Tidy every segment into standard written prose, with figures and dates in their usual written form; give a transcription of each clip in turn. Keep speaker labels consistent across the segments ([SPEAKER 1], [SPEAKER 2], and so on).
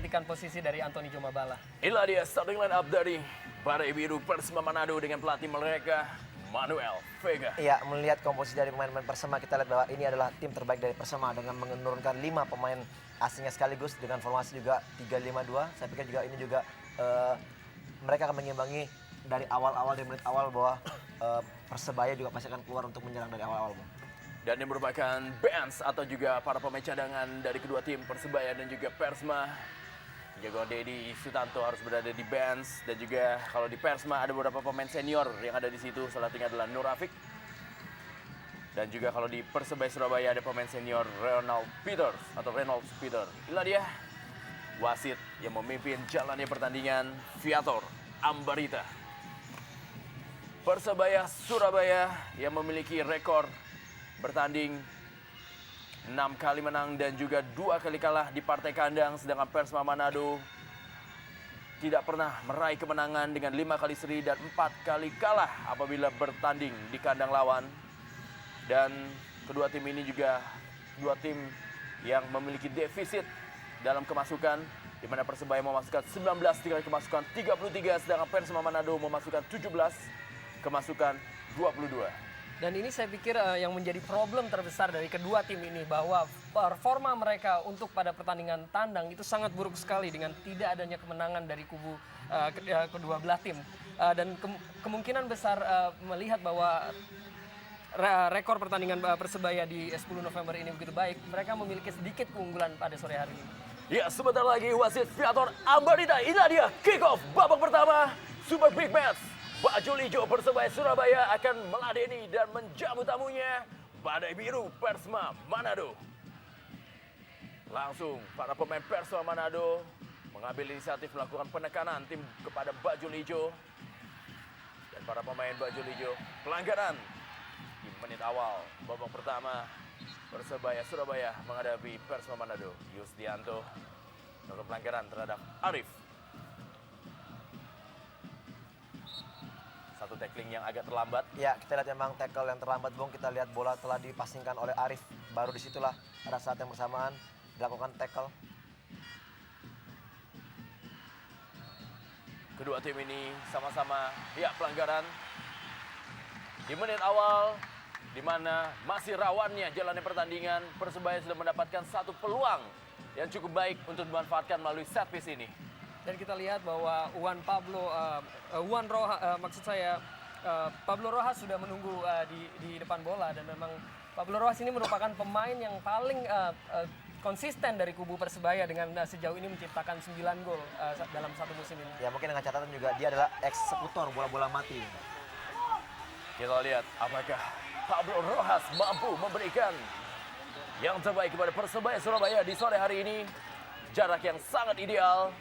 [SPEAKER 1] menggantikan posisi dari Anthony Jomabala.
[SPEAKER 2] Inilah dia starting line up dari Badai Biru Persema Manado dengan pelatih mereka Manuel Vega.
[SPEAKER 3] Iya, melihat komposisi dari pemain-pemain Persema, kita lihat bahwa ini adalah tim terbaik dari Persema dengan menurunkan 5 pemain asingnya sekaligus dengan formasi juga 3-5-2. Saya pikir juga ini juga mereka akan mengimbangi dari awal-awal, dari menit awal bahwa Persebaya juga pasti akan keluar untuk menyerang dari awal-awal.
[SPEAKER 2] Dan ini merupakan bench atau juga para pemain cadangan dari kedua tim Persebaya dan juga Persema. Jagoan Dedi Sutanto harus berada di bench, dan juga kalau di Persema ada beberapa pemain senior yang ada di situ. Salah satunya adalah Nur Rafiq. Dan juga kalau di Persebaya Surabaya ada pemain senior Reynolds Peter. Inilah dia wasit yang memimpin jalannya pertandingan, Viator Ambarita. Persebaya Surabaya yang memiliki rekor bertanding 6 kali menang dan juga 2 kali kalah di partai kandang, sedangkan Persema Manado tidak pernah meraih kemenangan dengan 5 kali seri dan 4 kali kalah apabila bertanding di kandang lawan. Dan kedua tim ini juga dua tim yang memiliki defisit dalam kemasukan, di mana Persebaya memasukkan 19 kali kemasukan 33, sedangkan Persema Manado memasukkan 17 kemasukan 22.
[SPEAKER 1] Dan ini saya pikir yang menjadi problem terbesar dari kedua tim ini, bahwa performa mereka untuk pada pertandingan tandang itu sangat buruk sekali dengan tidak adanya kemenangan dari kubu kedua belah tim. Dan kemungkinan besar melihat bahwa rekor pertandingan Persebaya di 10 November ini begitu baik, mereka memiliki sedikit keunggulan pada sore hari ini.
[SPEAKER 2] Ya, sebentar lagi wasit Viator Ambarita. Inilah dia kick off babak pertama Super Big Match. Bajul Hijau Persebaya Surabaya akan meladeni dan menjamu tamunya Badai Biru Persema Manado. Langsung para pemain Persema Manado mengambil inisiatif melakukan penekanan tim kepada Bajul Hijau. Dan para pemain Bajul Hijau pelanggaran di menit awal babak pertama. Persebaya Surabaya menghadapi Persema Manado. Yusdianto melakukan pelanggaran terhadap Arif. Satu tackling yang agak terlambat.
[SPEAKER 3] Ya, kita lihat memang tackle yang terlambat, Bung. Kita lihat bola telah dipasingkan oleh Arif. Baru disitulah pada saat yang bersamaan dilakukan tackle.
[SPEAKER 2] Kedua tim ini sama-sama pelanggaran di menit awal, di mana masih rawannya jalannya pertandingan. Persebaya sudah mendapatkan satu peluang yang cukup baik untuk dimanfaatkan melalui set piece ini.
[SPEAKER 1] Dan kita lihat bahwa Pablo Rojas sudah menunggu di depan bola, dan memang Pablo Rojas ini merupakan pemain yang paling konsisten dari kubu Persebaya dengan sejauh ini menciptakan 9 gol dalam satu musim ini.
[SPEAKER 3] Ya, mungkin dengan catatan juga dia adalah eksekutor bola-bola mati.
[SPEAKER 2] Kita lihat apakah Pablo Rojas mampu memberikan yang terbaik kepada Persebaya Surabaya di sore hari ini. Jarak yang sangat ideal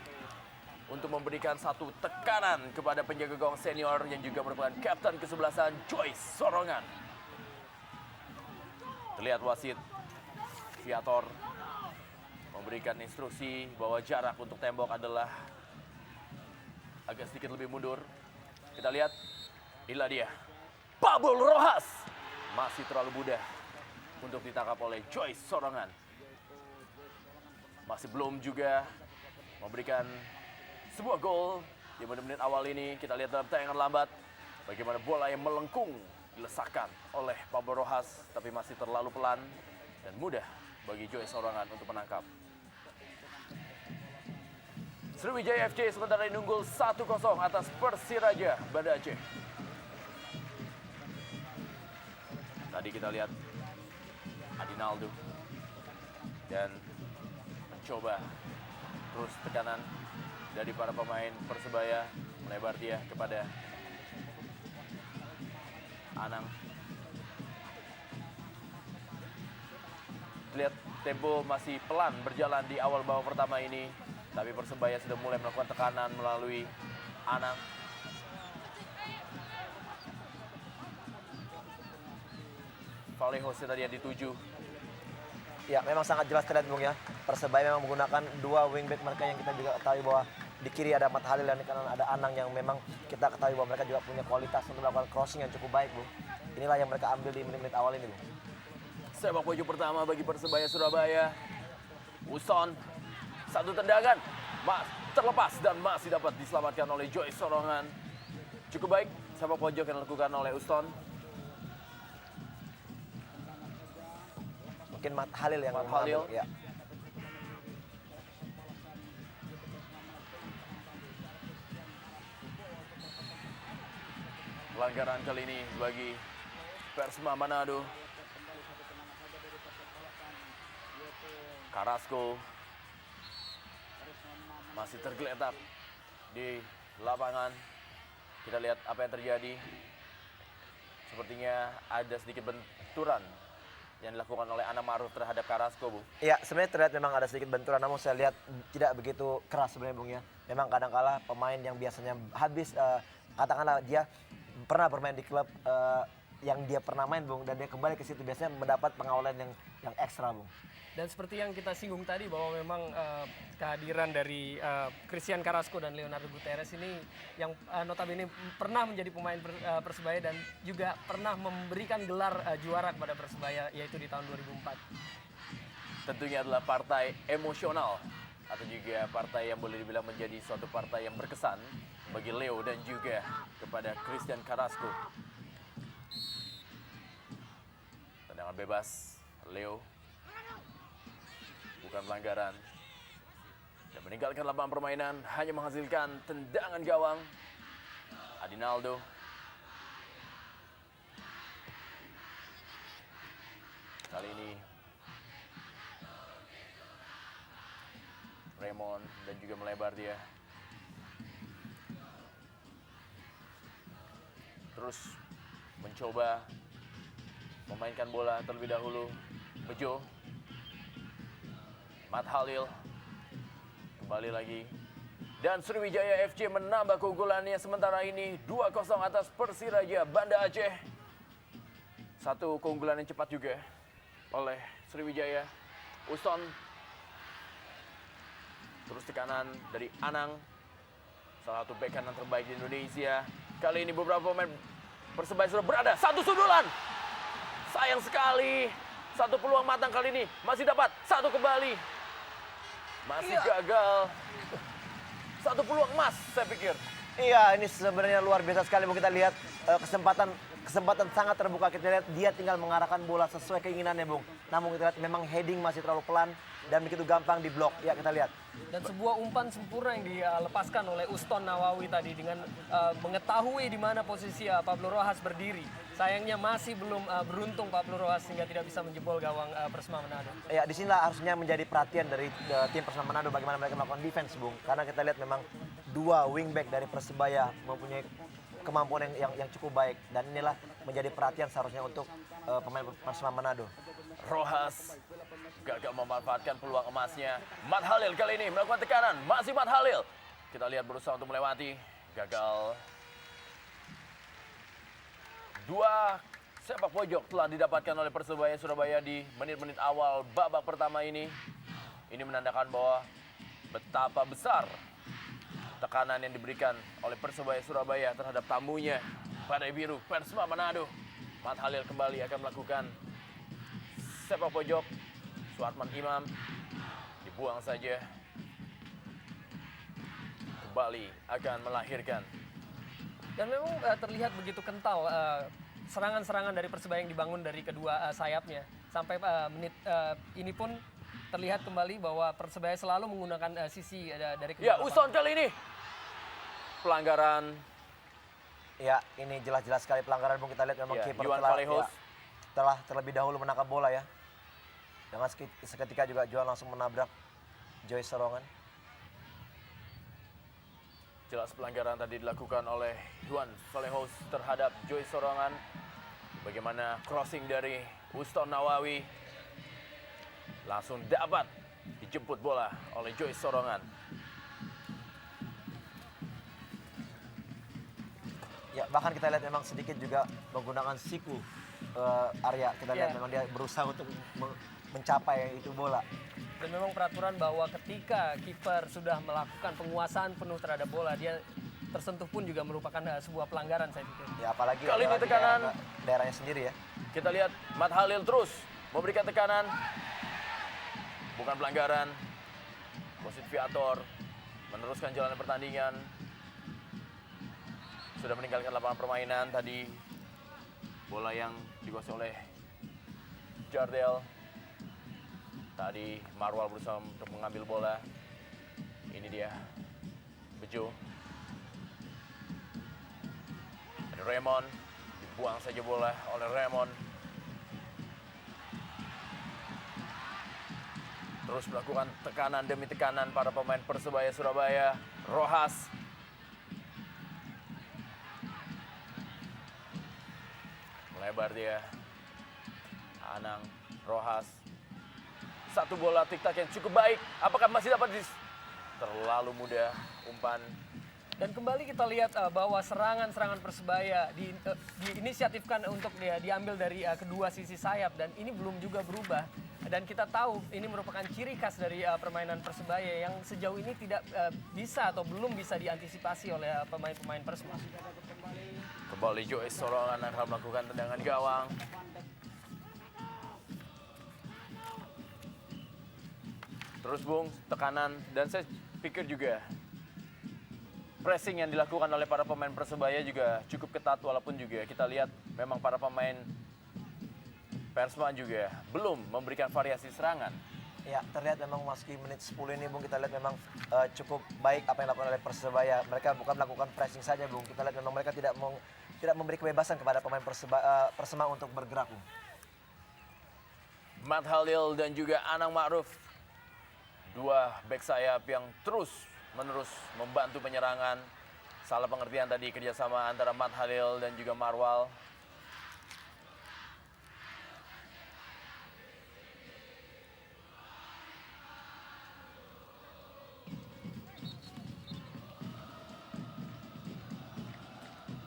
[SPEAKER 2] untuk memberikan satu tekanan kepada penjaga gawang senior yang juga merupakan kapten kesebelasan Joyce Sorongan. Terlihat wasit Viator memberikan instruksi bahwa jarak untuk tembok adalah agak sedikit lebih mundur. Kita lihat, inilah dia Pablo Rojas, masih terlalu mudah untuk ditangkap oleh Joyce Sorongan. Masih belum juga memberikan sebuah gol di menit-menit awal ini. Kita lihat dalam tayangan lambat bagaimana bola yang melengkung dilesakkan oleh Pablo Rojas, tapi masih terlalu pelan dan mudah bagi Joyce Sorongan untuk menangkap. Sriwijaya FC sementara ini unggul 1-0 atas Persiraja Banda Aceh. Tadi kita lihat Adinaldo dan mencoba terus tekanan dari para pemain Persebaya, melebar dia kepada Anang. Lihat tempo masih pelan berjalan di awal babak pertama ini, tapi Persebaya sudah mulai melakukan tekanan melalui Anang. Vallejo tadi yang dituju.
[SPEAKER 3] Ya, memang sangat jelas terlihat, Bung, ya. Persebaya memang menggunakan 2 wingback mereka yang kita juga ketahui bahwa di kiri ada Ahmad Halil dan di kanan ada Anang yang memang kita ketahui bahwa mereka juga punya kualitas untuk melakukan crossing yang cukup baik, Bung. Inilah yang mereka ambil di menit-menit awal ini, Bung.
[SPEAKER 2] Sepak pojok pertama bagi Persebaya Surabaya. Uson Satu tendangan terlepas dan masih dapat diselamatkan oleh Joy Sorongan. Cukup baik sepak pojok yang dilakukan oleh Uston.
[SPEAKER 3] Mungkin Matt Halil yang
[SPEAKER 2] Matt Halil.
[SPEAKER 3] mengambil, ya.
[SPEAKER 2] Pelanggaran kali ini bagi Persema Manado. Carrasco masih tergeletak di lapangan. Kita lihat apa yang terjadi. Sepertinya ada sedikit benturan yang dilakukan oleh Ana Maruf terhadap Carrasco, Bu.
[SPEAKER 3] Iya, sebenarnya terlihat memang ada sedikit benturan, namun saya lihat tidak begitu keras sebenarnya, Bung ya. Memang kadang-kala pemain yang biasanya habis, katakanlah dia pernah bermain di klub yang dia pernah main, Bung, dan dia kembali ke situ biasanya mendapat pengawalan yang ekstra, Bung.
[SPEAKER 1] Dan seperti yang kita singgung tadi bahwa memang kehadiran dari Christian Carrasco dan Leonardo Guterres ini yang notabene pernah menjadi pemain Persebaya dan juga pernah memberikan gelar juara kepada Persebaya yaitu di tahun 2004.
[SPEAKER 2] Tentunya adalah partai emosional atau juga partai yang boleh dibilang menjadi suatu partai yang berkesan bagi Leo dan juga kepada Christian Carrasco. Tendangan bebas Leo, bukan pelanggaran, dan meninggalkan lapangan permainan hanya menghasilkan tendangan gawang. Adinaldo kali ini Raymond dan juga melebar dia. Terus mencoba memainkan bola terlebih dahulu. Bejo, Matt Halil kembali lagi. Dan Sriwijaya FC menambah keunggulannya sementara ini 2-0 atas Persiraja Banda Aceh. Satu keunggulan yang cepat juga oleh Sriwijaya. Uston. Terus tekanan dari Anang, salah satu bek kanan terbaik di Indonesia. Kali ini beberapa pemain Persebaya sudah berada. Satu sundulan. Sayang sekali. Satu peluang matang kali ini. Masih dapat. Satu kembali. Masih gagal. Satu peluang emas saya pikir.
[SPEAKER 3] Iya, ini sebenarnya luar biasa sekali. Mau kita lihat kesempatan sangat terbuka. Kita lihat dia tinggal mengarahkan bola sesuai keinginannya, Bung. Namun kita lihat memang heading masih terlalu pelan dan begitu gampang diblok. Ya, kita lihat.
[SPEAKER 1] Dan sebuah umpan sempurna yang dilepaskan oleh Uston Nawawi tadi dengan mengetahui di mana posisi Pablo Rojas berdiri. Sayangnya masih belum beruntung Pablo Rojas sehingga tidak bisa menjebol gawang Persema Manado.
[SPEAKER 3] Ya, disinilah harusnya menjadi perhatian dari tim Persema Manado bagaimana mereka melakukan defense, Bung. Karena kita lihat memang dua wingback dari Persebaya mempunyai kemampuan yang cukup baik. Dan inilah menjadi perhatian seharusnya untuk pemain Persema Manado.
[SPEAKER 2] Rojas gagal memanfaatkan peluang emasnya. Matt Halil kali ini melakukan tekanan. Masih Matt Halil. Kita lihat berusaha untuk melewati. Gagal. Dua sepak pojok telah didapatkan oleh Persebaya Surabaya di menit-menit awal babak pertama ini. Ini menandakan bahwa betapa besar tekanan yang diberikan oleh Persebaya Surabaya terhadap tamunya Badai Biru Persema Manado. Matt Halil kembali akan melakukan sepak pojok. Suatman Imam dibuang saja. Kembali akan melahirkan.
[SPEAKER 1] Dan memang terlihat begitu kental serangan-serangan dari Persebaya yang dibangun dari kedua sayapnya. Sampai menit ini pun terlihat kembali bahwa Persebaya selalu menggunakan sisi dari kedua.
[SPEAKER 2] Ya, Uston kali ini. Pelanggaran.
[SPEAKER 3] Ya, ini jelas-jelas sekali pelanggaran, Bung. Kita lihat memang
[SPEAKER 2] Ya,
[SPEAKER 3] kiper
[SPEAKER 2] Juan Valejos.
[SPEAKER 3] telah terlebih dahulu menangkap bola ya. Dengan seketika juga Juan langsung menabrak Joy Sorongan.
[SPEAKER 2] Jelas pelanggaran tadi dilakukan oleh Juan Valejos terhadap Joy Sorongan. Bagaimana crossing dari Uston Nawawi. Langsung dapat dijemput bola oleh Joy Sorongan.
[SPEAKER 3] Ya, bahkan kita lihat memang sedikit juga menggunakan siku area. Kita lihat memang dia berusaha untuk mencapai itu bola.
[SPEAKER 1] Dan memang peraturan bahwa ketika kiper sudah melakukan penguasaan penuh terhadap bola, dia tersentuh pun juga merupakan sebuah pelanggaran saya pikir.
[SPEAKER 3] Ya, apalagi
[SPEAKER 2] Kali ini
[SPEAKER 3] di
[SPEAKER 2] tekanan.
[SPEAKER 3] daerahnya sendiri ya.
[SPEAKER 2] Kita lihat Matt Halil terus memberikan tekanan. Bukan pelanggaran. Wasit Viator meneruskan jalan pertandingan. Sudah meninggalkan lapangan permainan tadi. Bola yang dikuasai oleh Jardel. Tadi Marwal berusaha untuk mengambil bola. Ini dia Bejo. Ada Raymond. Dibuang saja bola oleh Raymond. Terus melakukan tekanan demi tekanan para pemain Persebaya Surabaya. Rojas. Melebar dia. Anang, Rojas. Satu bola tik-tak yang cukup baik. Apakah masih dapat terlalu mudah umpan.
[SPEAKER 1] Dan kembali kita lihat bahwa serangan-serangan Persebaya diinisiatifkan untuk diambil dari kedua sisi sayap dan ini belum juga berubah. Dan kita tahu ini merupakan ciri khas dari permainan Persebaya yang sejauh ini tidak bisa atau belum bisa diantisipasi oleh pemain-pemain Persema.
[SPEAKER 2] Kembali Joyce Sorolan akan melakukan tendangan gawang. Terus Bung, tekanan dan saya pikir juga pressing yang dilakukan oleh para pemain Persebaya juga cukup ketat walaupun juga kita lihat memang para pemain Persma juga belum memberikan variasi serangan.
[SPEAKER 3] Ya, terlihat memang meski menit 10 ini Bung, kita lihat memang cukup baik apa yang dilakukan oleh Persebaya. Mereka bukan melakukan pressing saja Bung, kita lihat memang mereka tidak memberi kebebasan kepada pemain Persema untuk bergerak Bung.
[SPEAKER 2] Matt Halil dan juga Anang Ma'ruf. Dua back sayap yang terus-menerus membantu penyerangan. Salah pengertian tadi kerjasama antara Matt Halil dan juga Marwal.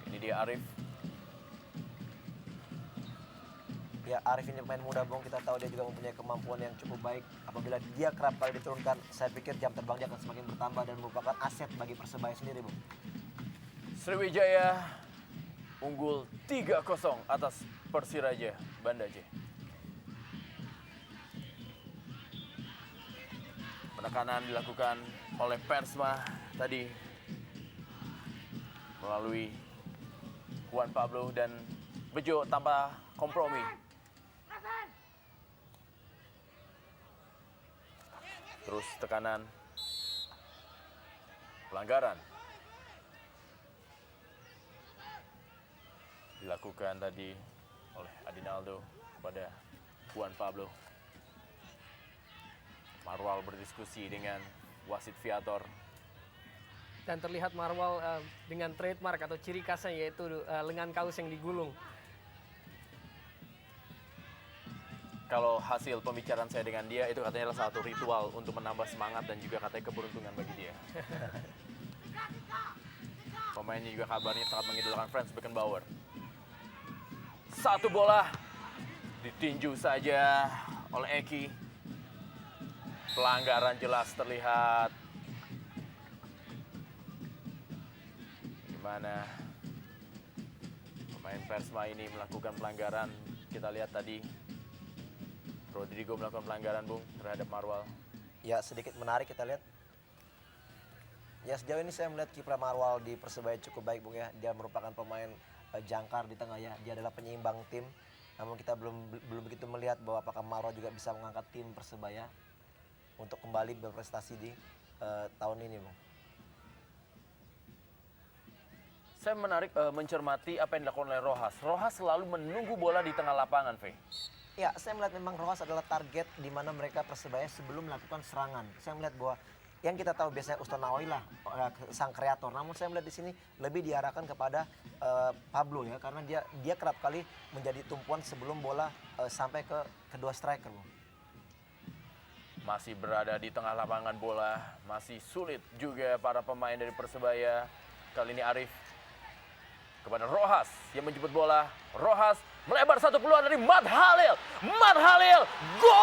[SPEAKER 2] Ini dia Arif.
[SPEAKER 3] Ya, Arif ini pemain muda Bung, kita tahu dia juga mempunyai kemampuan yang cukup baik. Apabila dia kerap kali diturunkan, saya pikir jam terbang dia akan semakin bertambah dan merupakan aset bagi Persebaya sendiri Bung.
[SPEAKER 2] Sriwijaya unggul 3-0 atas Persiraja Banda Aceh. Penekanan dilakukan oleh Persma tadi melalui Juan Pablo dan Bejo tanpa kompromi. Terus tekanan, pelanggaran dilakukan tadi oleh Adinaldo kepada Juan Pablo. Marwal berdiskusi dengan wasit Viator.
[SPEAKER 1] Dan terlihat Marwal dengan trademark atau ciri khasnya yaitu lengan kaus yang digulung.
[SPEAKER 2] Kalau hasil pembicaraan saya dengan dia, itu katanya adalah satu ritual untuk menambah semangat dan juga katanya keberuntungan bagi dia. Pemainnya juga kabarnya sangat mengidolakan Franz Beckenbauer. Satu bola ditinju saja oleh Eki. Pelanggaran jelas terlihat. Gimana pemain Persma ini melakukan pelanggaran? Kita lihat tadi Rodrigo melakukan pelanggaran Bung terhadap Marwal.
[SPEAKER 3] Ya, sedikit menarik kita lihat. Ya, sejauh ini saya melihat kiprah Marwal di Persebaya cukup baik Bung ya. Dia merupakan pemain jangkar di tengah ya. Dia adalah penyeimbang tim. Namun kita belum begitu melihat bahwa apakah Marwal juga bisa mengangkat tim Persebaya untuk kembali berprestasi di tahun ini Bung.
[SPEAKER 2] Saya menarik mencermati apa yang dilakukan oleh Rojas. Rojas selalu menunggu bola di tengah lapangan, Fe.
[SPEAKER 3] Ya, saya melihat memang Rojas adalah target di mana mereka Persebaya sebelum melakukan serangan. Saya melihat bahwa yang kita tahu biasanya Ustonawi lah sang kreator. Namun saya melihat di sini lebih diarahkan kepada Pablo ya, karena dia kerap kali menjadi tumpuan sebelum bola sampai ke kedua striker, Bung.
[SPEAKER 2] Masih berada di tengah lapangan bola, masih sulit juga para pemain dari Persebaya. Kali ini Arif kepada Rojas yang menjemput bola. Rojas melebar satu peluang dari Matt Halil. Matt Halil, gol!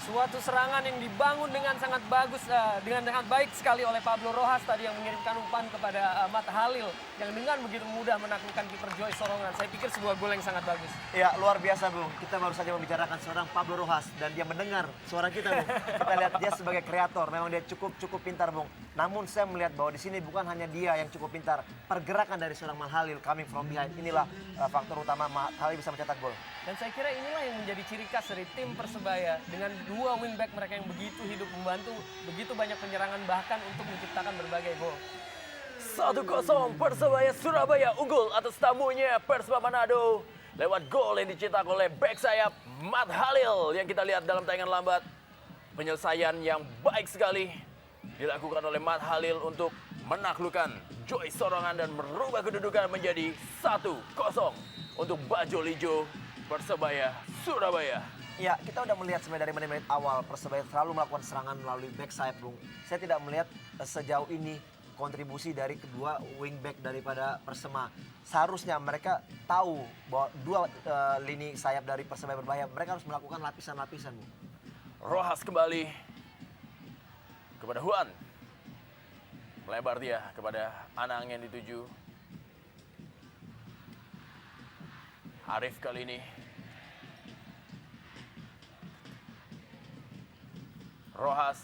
[SPEAKER 1] Suatu serangan yang dibangun dengan sangat bagus, dengan sangat baik sekali oleh Pablo Rojas tadi yang mengirimkan umpan kepada Matt Halil yang dengan begitu mudah menaklukkan kiper Joy Sorongan. Saya pikir sebuah gol yang sangat bagus.
[SPEAKER 3] Ya, luar biasa, Bung. Kita baru saja membicarakan seorang Pablo Rojas dan dia mendengar suara kita, Bung. Kita lihat dia sebagai kreator, memang dia cukup pintar, Bung. Namun saya melihat bahwa di sini bukan hanya dia yang cukup pintar. Pergerakan dari seorang Matt Halil coming from behind, inilah faktor utama Matt Halil bisa mencetak gol.
[SPEAKER 1] Dan saya kira inilah yang menjadi ciri khas dari tim Persebaya dengan dua wingback mereka yang begitu hidup membantu begitu banyak penyerangan bahkan untuk menciptakan berbagai gol.
[SPEAKER 2] 1-0 Persebaya Surabaya unggul atas tamunya Persema Manado lewat gol yang dicetak oleh bek sayap Matt Halil yang kita lihat dalam tayangan lambat. Penyelesaian yang baik sekali dilakukan oleh Matt Halil untuk menaklukkan Joy Sorongan dan merubah kedudukan menjadi 1-0 untuk Bajul Ijo Persebaya Surabaya.
[SPEAKER 3] Ya, kita udah melihat sebenarnya dari menit-menit awal Persebaya selalu melakukan serangan melalui back sayap, Bung. Saya tidak melihat sejauh ini kontribusi dari kedua wingback daripada Persema. Seharusnya mereka tahu bahwa dua lini sayap dari Persebaya berbahaya. Mereka harus melakukan lapisan-lapisan, Bung.
[SPEAKER 2] Rojas kembali kepada Juan. Melebar dia kepada Anang yang dituju. Arif kali ini. Rojas.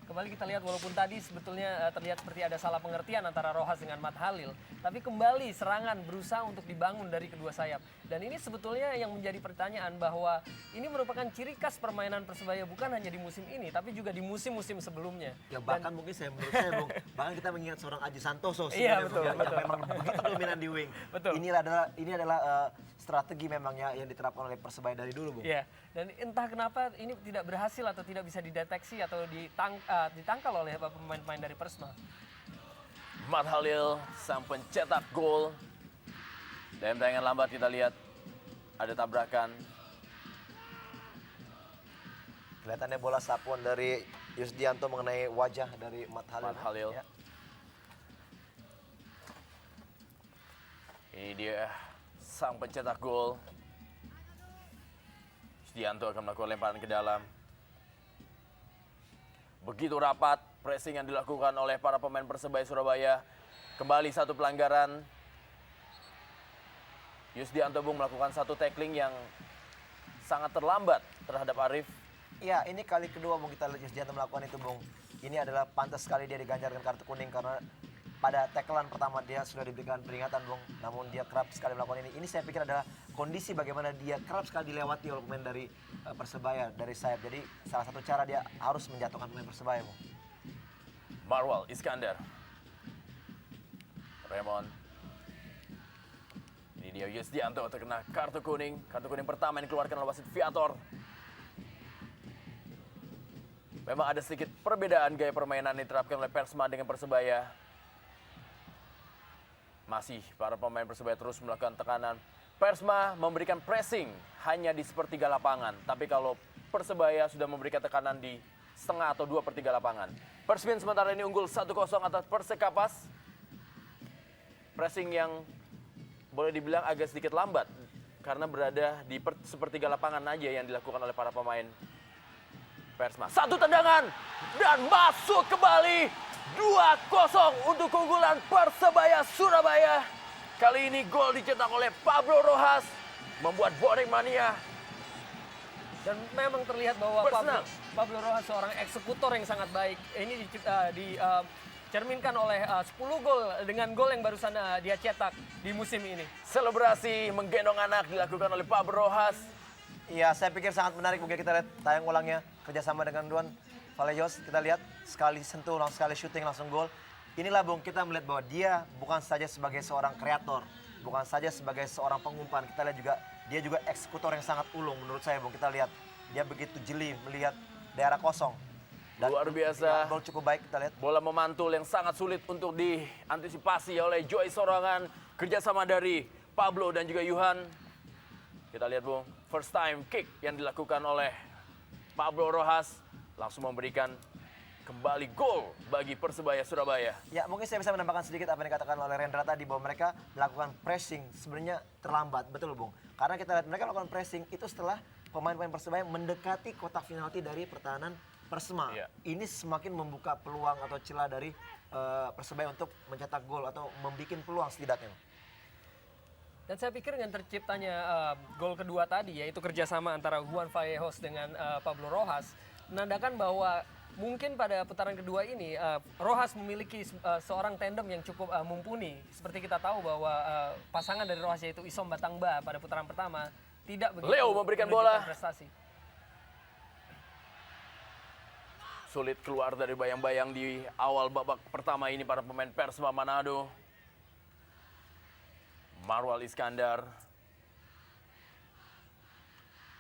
[SPEAKER 1] Kembali kita lihat walaupun tadi sebetulnya terlihat seperti ada salah pengertian antara Rojas dengan Matt Halil. Tapi kembali serangan berusaha untuk dibangun dari kedua sayap. Dan ini sebetulnya yang menjadi pertanyaan bahwa ini merupakan ciri khas permainan Persebaya bukan hanya di musim ini tapi juga di musim-musim sebelumnya.
[SPEAKER 3] Ya bahkan mungkin menurut saya, Bung, bahkan kita mengingat seorang Aji Santoso
[SPEAKER 1] Iya,
[SPEAKER 3] sebenarnya,
[SPEAKER 1] betul,
[SPEAKER 3] Bung,
[SPEAKER 1] betul.
[SPEAKER 3] yang memang begitu dominan di wing.
[SPEAKER 1] Betul.
[SPEAKER 3] Ini adalah strategi memangnya yang diterapkan oleh Persebaya dari dulu, Bung.
[SPEAKER 1] Iya, dan entah kenapa ini tidak berhasil atau tidak bisa dideteksi atau ditangkal oleh pemain-pemain dari Persma.
[SPEAKER 2] Matt Halil sang pencetak gol. Dalam tayangan lambat kita lihat ada tabrakan.
[SPEAKER 3] Kelihatannya bola sapuan dari Yusdianto mengenai wajah dari Matt Halil.
[SPEAKER 2] Matt Halil.
[SPEAKER 3] Ya.
[SPEAKER 2] Ini dia sang pencetak gol. Yusdianto akan melakukan lemparan ke dalam. Begitu rapat pressing yang dilakukan oleh para pemain Persebaya Surabaya. Kembali satu pelanggaran. Yusdianto Bung melakukan satu tackling yang sangat terlambat terhadap Arif.
[SPEAKER 3] Ya, ini kali kedua Bung kita lihat Yusdianto melakukan itu, Bung. Ini adalah pantas sekali dia diganjarkan kartu kuning karena pada tacklean pertama dia sudah diberikan peringatan, Bung. Namun dia kerap sekali melakukan ini. Ini saya pikir adalah kondisi bagaimana dia kerap sekali dilewati oleh pemain dari Persebaya, dari sayap. Jadi salah satu cara dia harus menjatuhkan pemain Persebaya, Bung.
[SPEAKER 2] Marwal Iskandar. Raymond. Ini dia Yusdianto terkena kartu kuning. Kartu kuning pertama yang dikeluarkan oleh wasit Viator. Memang ada sedikit perbedaan gaya permainan yang diterapkan oleh Persma dengan Persebaya. Masih para pemain Persebaya terus melakukan tekanan. Persma memberikan pressing hanya di sepertiga lapangan. Tapi kalau Persebaya sudah memberikan tekanan di setengah atau 2/3 lapangan. Persmin sementara ini unggul 1-0 atas Persekapas. Pressing yang boleh dibilang agak sedikit lambat. Karena berada di sepertiga lapangan aja yang dilakukan oleh para pemain Persma. Satu tendangan dan masuk kembali. 2-0 untuk keunggulan Persebaya Surabaya. Kali ini gol dicetak oleh Pablo Rojas. Membuat Bonek Mania.
[SPEAKER 1] Dan memang terlihat bahwa
[SPEAKER 2] Bersenang.
[SPEAKER 1] Pablo Rojas seorang eksekutor yang sangat baik. Ini dicerminkan oleh 10 gol dengan gol yang barusan dia cetak di musim ini.
[SPEAKER 2] Selebrasi menggendong anak dilakukan oleh Pablo Rojas.
[SPEAKER 3] Iya, saya pikir sangat menarik mungkin kita lihat tayang ulangnya kerjasama dengan Duan Valejos. Kita lihat sekali sentuh, langsung sekali syuting, langsung gol. Inilah Bung, kita melihat bahwa dia bukan saja sebagai seorang kreator, bukan saja sebagai seorang pengumpan. Kita lihat juga dia juga eksekutor yang sangat ulung menurut saya, Bung. Kita lihat dia begitu jeli melihat daerah kosong. Dan
[SPEAKER 2] Luar biasa.
[SPEAKER 3] gol cukup baik kita lihat.
[SPEAKER 2] Bola memantul yang sangat sulit untuk diantisipasi oleh Joy Sorongan. Kerjasama dari Pablo dan juga Yuhan. Kita lihat Bung, first time kick yang dilakukan oleh Pablo Rojas. Langsung memberikan kembali gol bagi Persebaya Surabaya.
[SPEAKER 3] Ya, mungkin saya bisa menambahkan sedikit apa yang dikatakan oleh Rendra tadi bahwa mereka melakukan pressing sebenarnya terlambat, betul Bung. Karena kita lihat mereka melakukan pressing itu setelah pemain-pemain Persebaya mendekati kotak penalti dari pertahanan Persema.
[SPEAKER 2] Iya.
[SPEAKER 3] Ini semakin membuka peluang atau celah dari Persebaya untuk mencetak gol atau membuat peluang setidaknya.
[SPEAKER 1] Dan saya pikir dengan terciptanya gol kedua tadi, yaitu kerjasama antara Juan Vallejos dengan Pablo Rojas, menandakan bahwa mungkin pada putaran kedua ini Rojas memiliki seorang tandem yang cukup mumpuni. Seperti kita tahu bahwa pasangan dari Rojas yaitu Isom Batangba pada putaran pertama tidak begitu
[SPEAKER 2] Leo memberikan
[SPEAKER 1] menunjukkan
[SPEAKER 2] bola.
[SPEAKER 1] prestasi.
[SPEAKER 2] Sulit keluar dari bayang-bayang di awal babak pertama ini para pemain Persema Manado. Marwal Iskandar.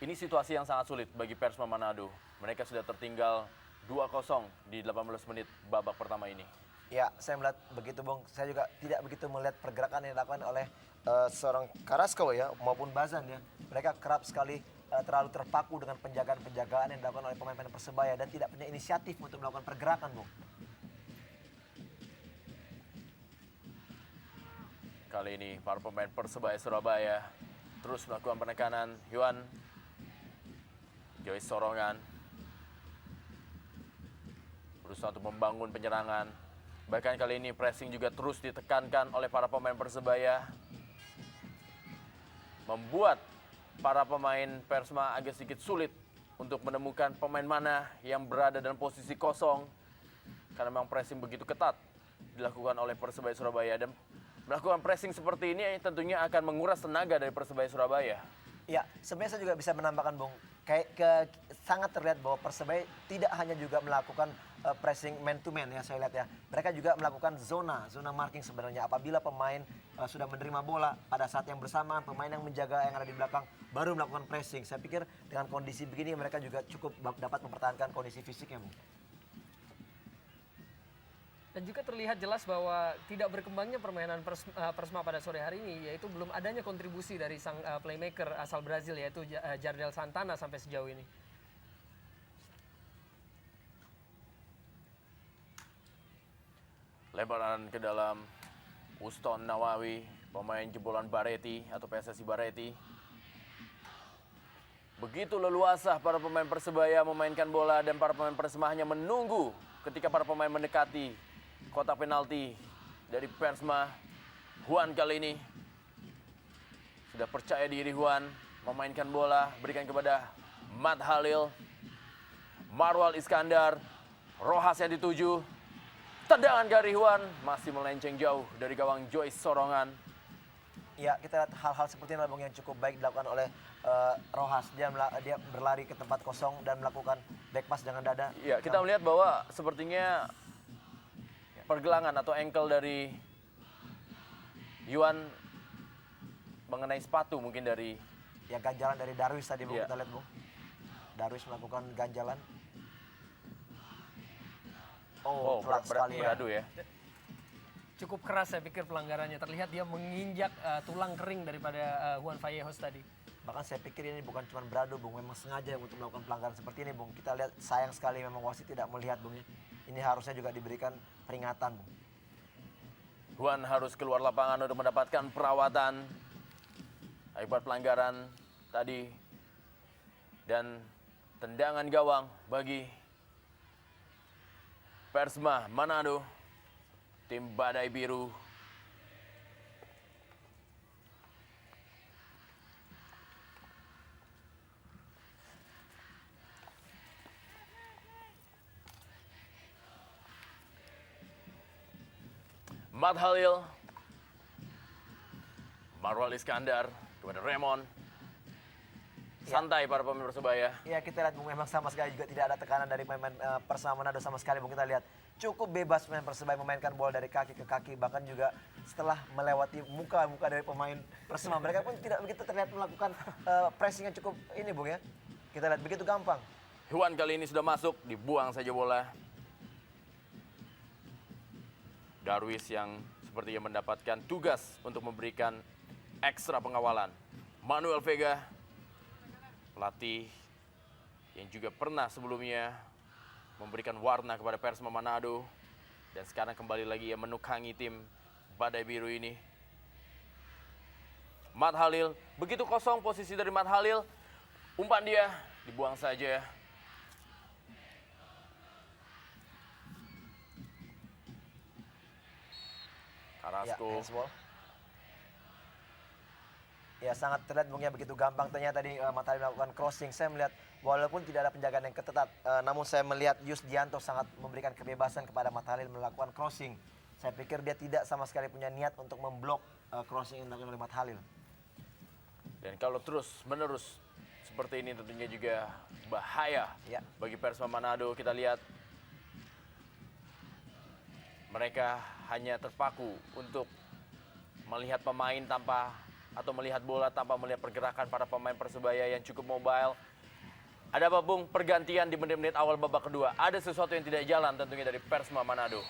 [SPEAKER 2] Ini situasi yang sangat sulit bagi Persema Manado. Mereka sudah tertinggal 2-0 di 18 menit babak pertama ini.
[SPEAKER 3] Ya, saya melihat begitu, Bung. Saya juga tidak begitu melihat pergerakan yang dilakukan oleh seorang Carrasco ya maupun Bazan ya. Mereka kerap sekali terlalu terpaku dengan penjagaan-penjagaan yang dilakukan oleh pemain-pemain Persebaya dan tidak punya inisiatif untuk melakukan pergerakan, Bung.
[SPEAKER 2] Kali ini para pemain Persebaya Surabaya terus melakukan penekanan. Yuan, Joyce Sorongan berusaha untuk membangun penyerangan. Bahkan kali ini pressing juga terus ditekankan oleh para pemain Persebaya. Membuat para pemain Persema agak sedikit sulit untuk menemukan pemain mana yang berada dalam posisi kosong. Karena memang pressing begitu ketat dilakukan oleh Persebaya Surabaya. Dan melakukan pressing seperti ini tentunya akan menguras tenaga dari Persebaya Surabaya.
[SPEAKER 3] Ya, sebenarnya saya juga bisa menambahkan, Bung. Sangat terlihat bahwa Persebaya tidak hanya juga melakukan pressing man to man ya, saya lihat ya. Mereka juga melakukan zona marking sebenarnya. Apabila pemain sudah menerima bola pada saat yang bersamaan, pemain yang menjaga yang ada di belakang baru melakukan pressing. Saya pikir dengan kondisi begini mereka juga cukup dapat mempertahankan kondisi fisiknya, Bung.
[SPEAKER 1] Dan juga terlihat jelas bahwa tidak berkembangnya permainan Persema pada sore hari ini, yaitu belum adanya kontribusi dari sang playmaker asal Brazil yaitu Jardel Santana sampai sejauh ini.
[SPEAKER 2] Lemparan ke dalam Uston Nawawi, pemain jebolan Bareti atau PSSI Bareti. Begitu leluasa para pemain Persebaya memainkan bola dan para pemain Persema hanya menunggu ketika para pemain mendekati kotak penalti dari Persema. Juan kali ini sudah percaya diri. Juan memainkan bola, berikan kepada Matt Halil. Marwal Iskandar, Rojas yang dituju. Tendangan dari Juan masih melenceng jauh dari gawang Joyce Sorongan.
[SPEAKER 3] Ya, kita lihat hal-hal seperti ini Bung, yang cukup baik dilakukan oleh Rojas. Dia berlari ke tempat kosong dan melakukan back pass dengan dada.
[SPEAKER 2] Ya, kita melihat bahwa sepertinya pergelangan atau ankle dari Yuan mengenai sepatu mungkin dari
[SPEAKER 3] ya ganjalan dari Darwis tadi, Bung.
[SPEAKER 2] Iya.
[SPEAKER 3] Kita lihat, Bung. Darwis melakukan ganjalan. Pelat sekali ya.
[SPEAKER 2] beradu ya.
[SPEAKER 1] Cukup keras saya pikir pelanggarannya. Terlihat dia menginjak tulang kering daripada Juan Vallejos tadi.
[SPEAKER 3] Bahkan saya pikir ini bukan cuma beradu, Bung. Memang sengaja untuk melakukan pelanggaran seperti ini, Bung. Kita lihat sayang sekali memang wasit tidak melihat, Bung. Ini harusnya juga diberikan peringatan, Bung.
[SPEAKER 2] Juan harus keluar lapangan untuk mendapatkan perawatan akibat pelanggaran tadi. Dan tendangan gawang bagi Persema Manado, tim Badai Biru. Matt Halil, Marwal Iskandar kepada Raymond. Santai para pemain Persebaya.
[SPEAKER 3] Ya, kita lihat, Bung, memang sama sekali juga tidak ada tekanan dari pemain Persema Manado sama sekali, Bung. Kita lihat cukup bebas pemain Persebaya memainkan bola dari kaki ke kaki, bahkan juga setelah melewati muka-muka dari pemain Persema, mereka pun tidak begitu terlihat melakukan pressing yang cukup ini, Bung ya. Kita lihat begitu gampang.
[SPEAKER 2] Juan kali ini sudah masuk, dibuang saja bola. Darwis yang sepertinya mendapatkan tugas untuk memberikan ekstra pengawalan. Manuel Vega, pelatih yang juga pernah sebelumnya memberikan warna kepada Persema Manado. Dan sekarang kembali lagi ia menukangi tim Badai Biru ini. Matt Halil, begitu kosong posisi dari Matt Halil. Umpan dia, dibuang saja.
[SPEAKER 3] Ya,
[SPEAKER 2] Carrasco.
[SPEAKER 3] handsball. Ya sangat terlihat Bung ya, begitu gampang ternyata tadi Matahari melakukan crossing. Saya melihat walaupun tidak ada penjagaan yang ketat, namun saya melihat Yusdianto sangat memberikan kebebasan kepada Matahari melakukan crossing. Saya pikir dia tidak sama sekali punya niat untuk memblok crossing yang dilakukan oleh Matahari.
[SPEAKER 2] Dan kalau terus menerus seperti ini tentunya juga bahaya
[SPEAKER 3] Ya.
[SPEAKER 2] bagi Persema Manado. Kita lihat mereka hanya terpaku untuk melihat pemain tanpa atau melihat bola tanpa melihat pergerakan para pemain Persebaya yang cukup mobile. Ada apa Bung pergantian di menit-menit awal babak kedua? Ada sesuatu yang tidak jalan tentunya dari Persema Manado.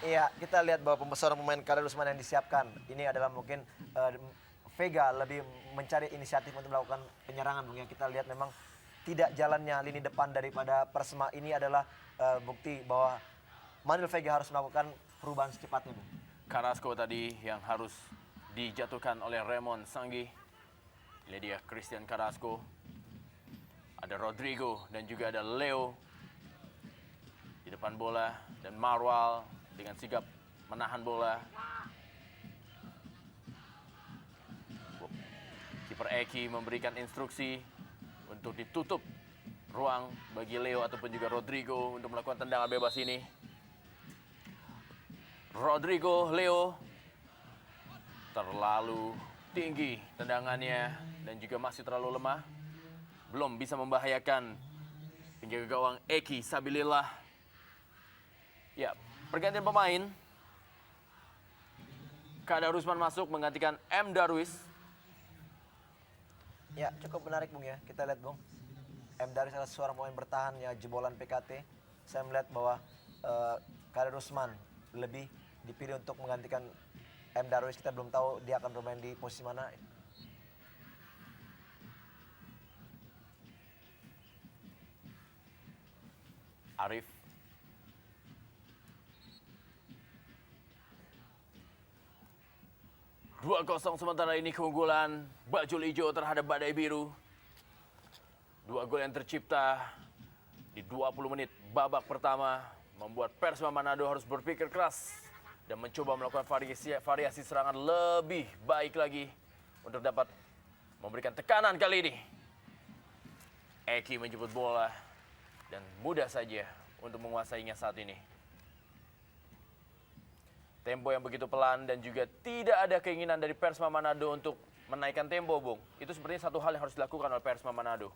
[SPEAKER 3] Iya, kita lihat bahwa pembesaran pemain Kader Usman yang disiapkan. Ini adalah mungkin Vega lebih mencari inisiatif untuk melakukan penyerangan. Bung. Yang kita lihat memang tidak jalannya lini depan daripada Persema ini adalah bukti bahwa Manuel Vega harus melakukan perubahan secepatnya. Bung.
[SPEAKER 2] Carrasco tadi yang harus dijatuhkan oleh Raymond Sanggi. Ini dia Christian Carrasco. Ada Rodrigo dan juga ada Leo di depan bola. Dan Marwal dengan sigap menahan bola. Kiper Eki memberikan instruksi untuk ditutup ruang bagi Leo ataupun juga Rodrigo untuk melakukan tendangan bebas ini. Rodrigo, Leo terlalu tinggi tendangannya dan juga masih terlalu lemah. Belum bisa membahayakan penjaga gawang Eki Sabilillah. Ya, pergantian pemain. Kadar Usman masuk menggantikan M. Darwis.
[SPEAKER 3] Ya, cukup menarik Bung ya. Kita lihat Bung. M. Darwis adalah seorang pemain bertahan ya, jebolan PKT. Saya melihat bahwa Kader Usman lebih dipilih untuk menggantikan M. Darwis. Kita belum tahu dia akan bermain di posisi mana.
[SPEAKER 2] Arif. Dua 0 sementara ini keunggulan Bajul Ijo terhadap Badai Biru. 2 gol yang tercipta di 20 menit babak pertama membuat Persema Manado harus berpikir keras dan mencoba melakukan variasi serangan lebih baik lagi untuk dapat memberikan tekanan kali ini. Eki menjemput bola dan mudah saja untuk menguasainya saat ini. Tempo yang begitu pelan dan juga tidak ada keinginan dari Persema Manado untuk menaikkan tempo, Bung. Itu sepertinya satu hal yang harus dilakukan oleh Persema Manado.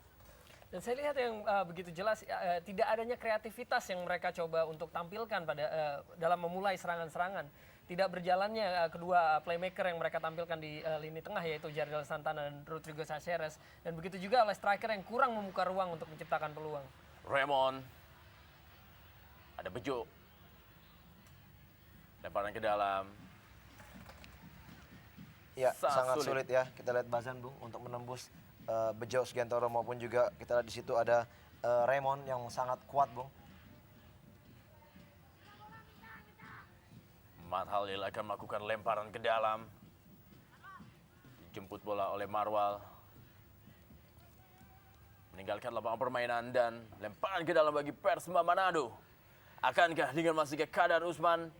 [SPEAKER 1] Dan saya lihat yang begitu jelas tidak adanya kreativitas yang mereka coba untuk tampilkan pada dalam memulai serangan-serangan. Tidak berjalannya kedua playmaker yang mereka tampilkan di lini tengah yaitu Jardel Santana dan Rodrigo Saceres. Dan begitu juga oleh striker yang kurang membuka ruang untuk menciptakan peluang.
[SPEAKER 2] Raymond. Ada Bejo. Lemparan ke dalam.
[SPEAKER 3] Ya, sangat sulit ya. Kita lihat Bazan Bung untuk menembus Bejo Sugiantoro maupun juga kita lihat di situ ada Raymond yang sangat kuat Bung.
[SPEAKER 2] Mat Halil akan melakukan lemparan ke dalam. Dijemput bola oleh Marwal. Meninggalkan lapangan permainan dan lemparan ke dalam bagi Persema Manado. Akankah dengan masuknya Kadar Usman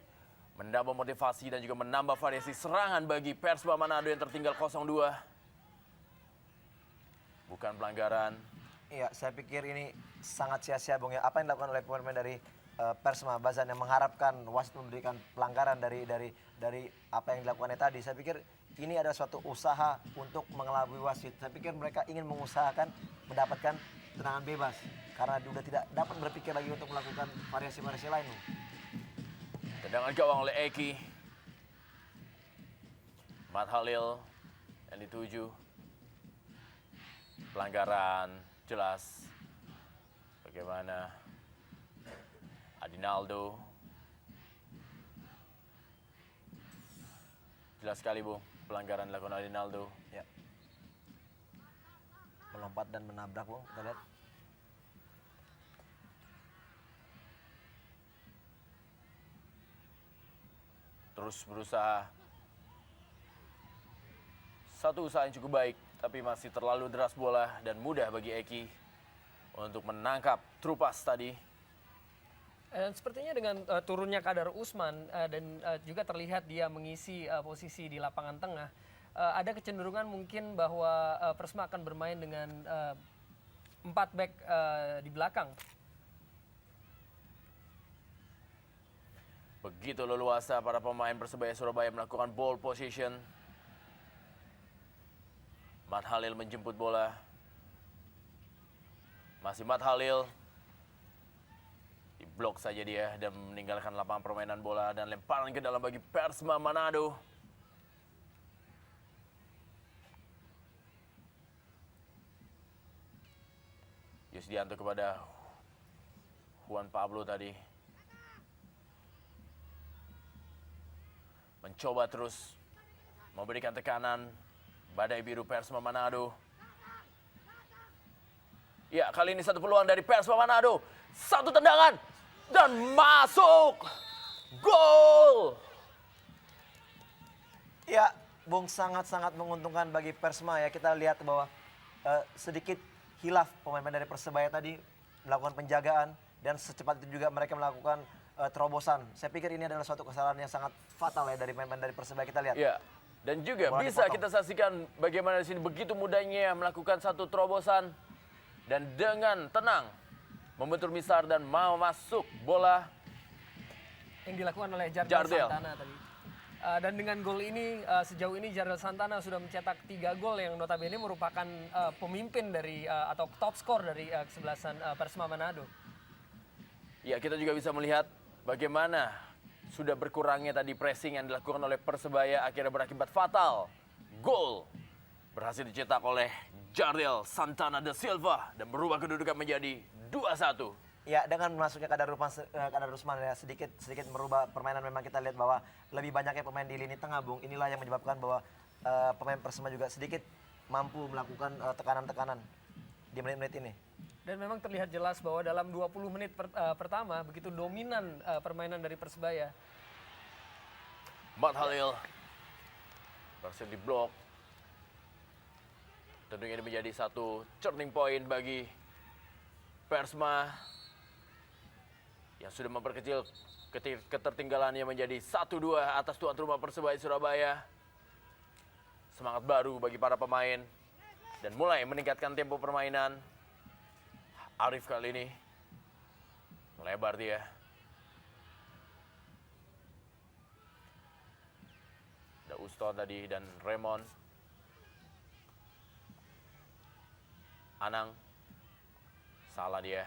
[SPEAKER 2] menambah motivasi dan juga menambah variasi serangan bagi Persema Manado yang tertinggal 0-2? Bukan pelanggaran.
[SPEAKER 3] Iya, saya pikir ini sangat sia-sia Bung ya. Apa yang dilakukan oleh pemain dari Persema Bazan yang mengharapkan wasit memberikan pelanggaran dari apa yang dilakukannya tadi. Saya pikir ini adalah suatu usaha untuk mengelabui wasit. Saya pikir mereka ingin mengusahakan mendapatkan tendangan bebas karena sudah tidak dapat berpikir lagi untuk melakukan variasi-variasi lain. Bung.
[SPEAKER 2] Tendangan gawang oleh Eki. Mat Halil yang dituju. Pelanggaran jelas. Bagaimana Adinaldo. Jelas sekali Bu, pelanggaran dilakukan Adinaldo.
[SPEAKER 3] Ya. Melompat dan menabrak Bung, kita lihat.
[SPEAKER 2] Terus berusaha satu usaha yang cukup baik, tapi masih terlalu deras bola dan mudah bagi Eki untuk menangkap Trupas tadi.
[SPEAKER 1] Dan sepertinya dengan turunnya kadar Usman dan juga terlihat dia mengisi posisi di lapangan tengah, ada kecenderungan mungkin bahwa Persema akan bermain dengan 4 back di belakang.
[SPEAKER 2] Begitu leluasa para pemain Persebaya Surabaya melakukan ball position. Mat Halil menjemput bola. Masih Mat Halil. Diblok saja dia dan meninggalkan lapangan permainan bola dan lemparan ke dalam bagi Persema Manado. Yusdianto kepada Juan Pablo tadi. Mencoba terus memberikan tekanan. Badai biru Persema Manado. Ya, kali ini satu peluang dari Persema Manado. Satu tendangan dan masuk. Gol!
[SPEAKER 3] Ya, Bung, sangat-sangat menguntungkan bagi Persema ya. Kita lihat bahwa sedikit hilaf pemain-pemain dari Persebaya tadi melakukan penjagaan dan secepat itu juga mereka melakukan terobosan. Saya pikir ini adalah suatu kesalahan yang sangat fatal ya dari pemain-pemain dari Persebaya. Kita lihat.
[SPEAKER 2] Ya, dan juga
[SPEAKER 3] Bola
[SPEAKER 2] bisa
[SPEAKER 3] dipotong.
[SPEAKER 2] kita saksikan bagaimana di sini begitu mudahnya melakukan satu terobosan dan dengan tenang membentur misar dan mau masuk bola.
[SPEAKER 1] Yang dilakukan oleh Jardel
[SPEAKER 2] Jardel.
[SPEAKER 1] Santana tadi. Dan dengan gol ini, sejauh ini Jardel Santana sudah mencetak 3 gol yang notabene merupakan pemimpin dari atau top skor dari kesebelasan Persema Manado.
[SPEAKER 2] Ya, kita juga bisa melihat bagaimana sudah berkurangnya tadi pressing yang dilakukan oleh Persebaya akhirnya berakibat fatal. Gol berhasil dicetak oleh Jardel Santana da Silva dan berubah kedudukan menjadi 2-1.
[SPEAKER 3] Ya, dengan masuknya Kadar Rusman ya sedikit merubah permainan. Memang kita lihat bahwa lebih banyaknya pemain di lini tengah, Bung. Inilah yang menyebabkan bahwa pemain Persema juga sedikit mampu melakukan tekanan-tekanan di menit-menit ini.
[SPEAKER 1] Dan memang terlihat jelas bahwa dalam 20 menit pertama begitu dominan permainan dari Persebaya.
[SPEAKER 2] Mat Halil berhasil diblok. Tentunya ini menjadi satu turning point bagi Persema yang sudah memperkecil ketertinggalannya menjadi 1-2 atas tuan rumah Persebaya Surabaya. Semangat baru bagi para pemain dan mulai meningkatkan tempo permainan. Arif kali ini melebar dia. Ada Uston tadi dan Raymond. Anang. Salah dia.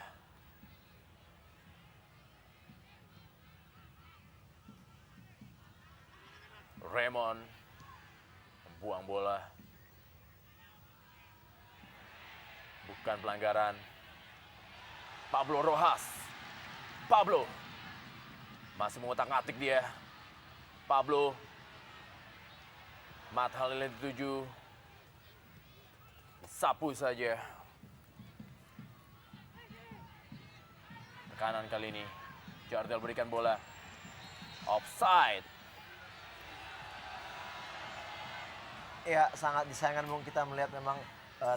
[SPEAKER 2] Raymond membuang bola. Bukan pelanggaran. Pablo Rojas. Pablo. Masih mengotak-atik dia. Pablo. Mat Halil dituju. Sapu saja. Tekanan kali ini. Jardel berikan bola. Offside.
[SPEAKER 3] Ya, sangat disayangkan, Bung, kita melihat memang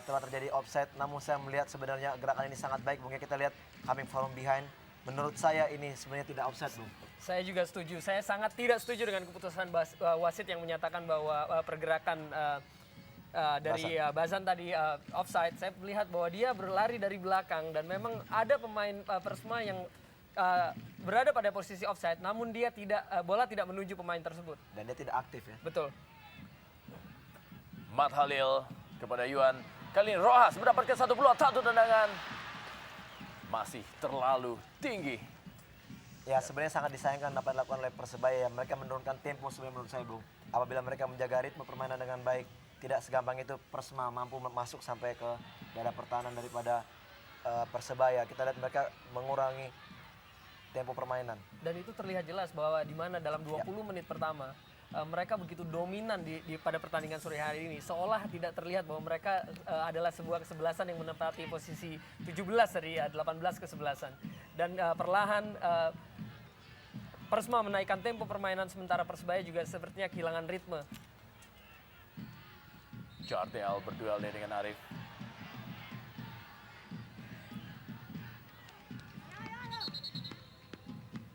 [SPEAKER 3] telah terjadi offside. Namun saya melihat sebenarnya gerakan ini sangat baik, Bung. Ya, kita lihat coming from behind. Menurut saya ini sebenarnya tidak offside, Bung.
[SPEAKER 1] Saya juga setuju. Saya sangat tidak setuju dengan keputusan wasit yang menyatakan bahwa pergerakan dari Bazan tadi offside. Saya melihat bahwa dia berlari dari belakang dan memang ada pemain Persema yang berada pada posisi offside, namun dia tidak bola tidak menuju pemain tersebut.
[SPEAKER 3] Dan dia tidak aktif ya.
[SPEAKER 1] Betul.
[SPEAKER 2] Mat Halil kepada Yuan. Kali ini Rojas mendapatkan satu peluang, satu tendangan. Masih terlalu tinggi.
[SPEAKER 3] Ya, sebenarnya sangat disayangkan apa yang dilakukan oleh Persebaya. Mereka menurunkan tempo sebenarnya menurut saya, Bung. Apabila mereka menjaga ritme permainan dengan baik, tidak segampang itu Persema mampu masuk sampai ke daerah pertahanan daripada Persebaya. Kita lihat mereka mengurangi tempo permainan.
[SPEAKER 1] Dan itu terlihat jelas bahwa di mana dalam 20 menit pertama mereka begitu dominan pada pertandingan sore hari ini. Seolah tidak terlihat bahwa mereka adalah sebuah kesebelasan yang menempati posisi 17 dari 18 kesebelasan. Dan perlahan Persema menaikkan tempo permainan sementara Persebaya juga sepertinya kehilangan ritme.
[SPEAKER 2] Jardel berduel dengan Arif.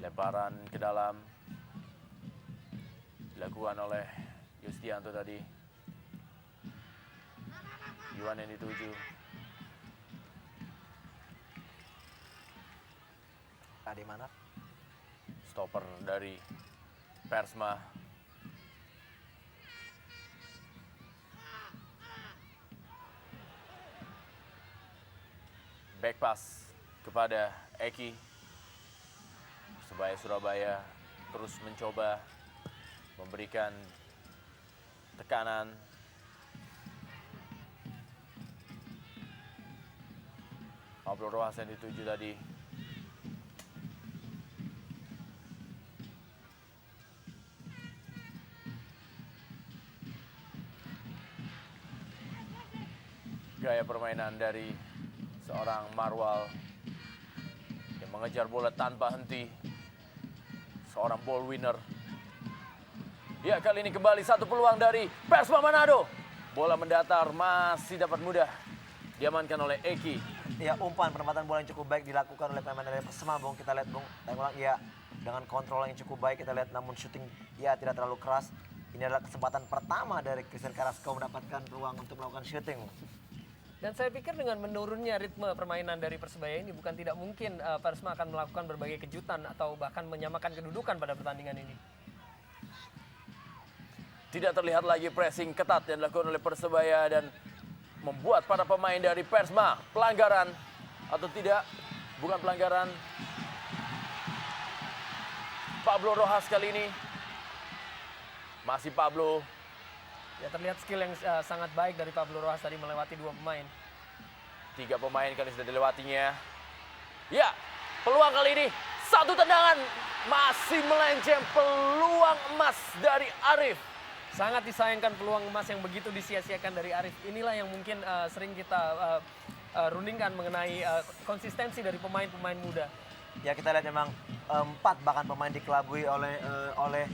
[SPEAKER 2] Lemparan ke dalam dilakukan oleh Yustianto tadi. Yuan yang dituju.
[SPEAKER 3] Ademanaf.
[SPEAKER 2] Stopper dari Persma. Back pass kepada Eki. Persebaya Surabaya terus mencoba memberikan tekanan. Pablo Rojas yang dituju tadi. Gaya permainan dari seorang Marwal yang mengejar bola tanpa henti. Seorang ball winner. Ya, kali ini kembali satu peluang dari Persma Manado. Bola mendatar masih dapat mudah diamankan oleh Eki.
[SPEAKER 3] Ya, umpan penempatan bola yang cukup baik dilakukan oleh pemain dari Persema, Bung. Kita lihat, Bung, saya ulang, ya, dengan kontrol yang cukup baik kita lihat, namun syuting ya tidak terlalu keras. Ini adalah kesempatan pertama dari Christian Carrasco mendapatkan ruang untuk melakukan syuting.
[SPEAKER 1] Dan saya pikir dengan menurunnya ritme permainan dari Persebaya ini bukan tidak mungkin Persma akan melakukan berbagai kejutan atau bahkan menyamakan kedudukan pada pertandingan ini.
[SPEAKER 2] Tidak terlihat lagi pressing ketat yang dilakukan oleh Persebaya dan membuat para pemain dari Persma pelanggaran atau tidak, bukan pelanggaran. Pablo Rojas kali ini. Masih Pablo.
[SPEAKER 1] Ya, terlihat skill yang sangat baik dari Pablo Rojas tadi melewati dua pemain.
[SPEAKER 2] 3 pemain kali sudah dilewatinya. Ya, peluang kali ini. Satu tendangan. Masih melenceng peluang emas dari Arif.
[SPEAKER 1] Sangat disayangkan peluang emas yang begitu disia-siakan dari Arif. Inilah yang mungkin sering kita rundingkan mengenai konsistensi dari pemain-pemain muda.
[SPEAKER 3] Ya, kita lihat memang 4 bahkan pemain dikelabui oleh